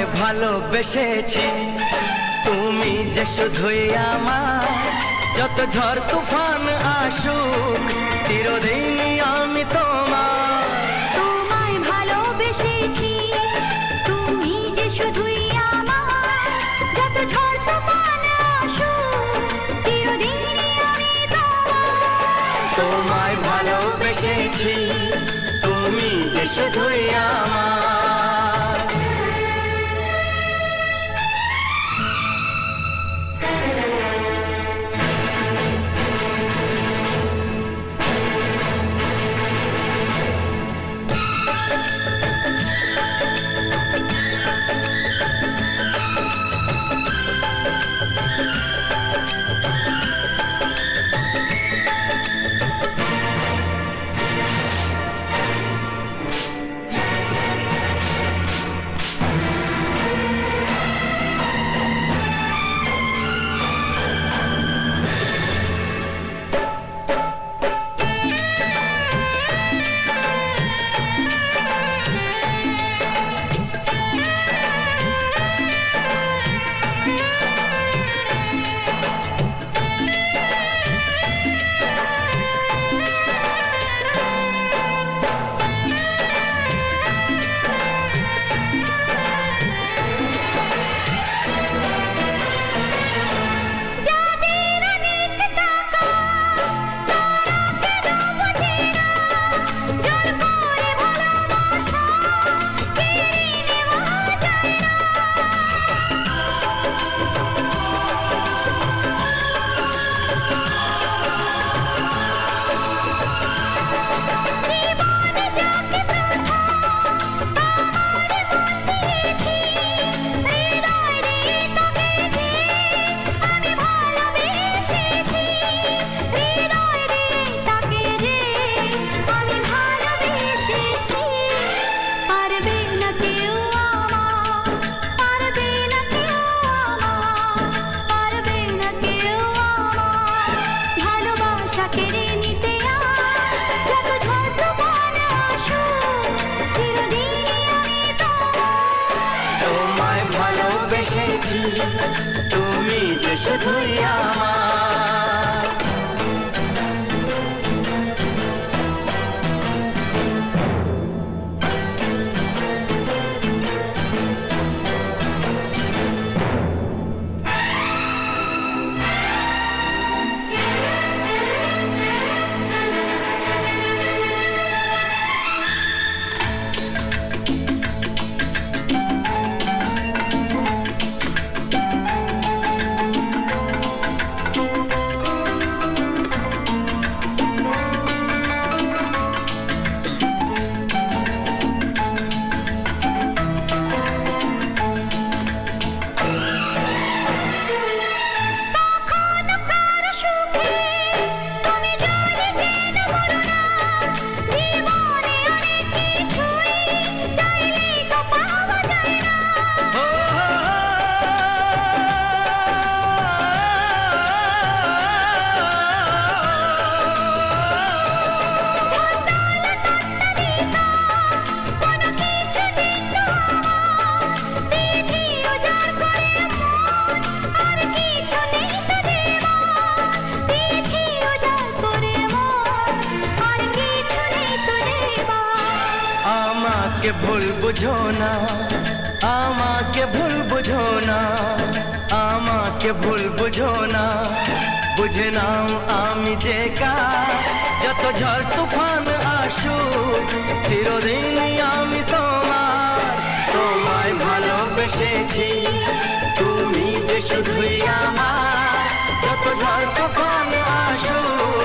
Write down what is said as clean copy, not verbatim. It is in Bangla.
তোমায় ভালোবেসেছি, তুমি যে শুধুই আমার। যত ঝড় তুফান আসুক চিরদিনই আমি তোমার। তোমায় ভালোবেসেছি, তুমি যে শুধুই আমার। যত ঝড় তুফান আসুক চিরদিনই আমি তোমার। তোমায় ভালোবেসেছি, তুমি যে শুধুই আমার। তুমি যে শুধুই আমার। আমাকে ভুল বুঝো না, আমাকে ভুল বুঝো না, আমাকে ভুল বুঝো না। বুঝে নাও আমি যে কার, যত ঝড় তুফান আসুক চিরদিনই আমি তোমার। তোমায় ভালোবেসেছি, তুমি যে শুধুই আমার। যত ঝড় তুফান আসুক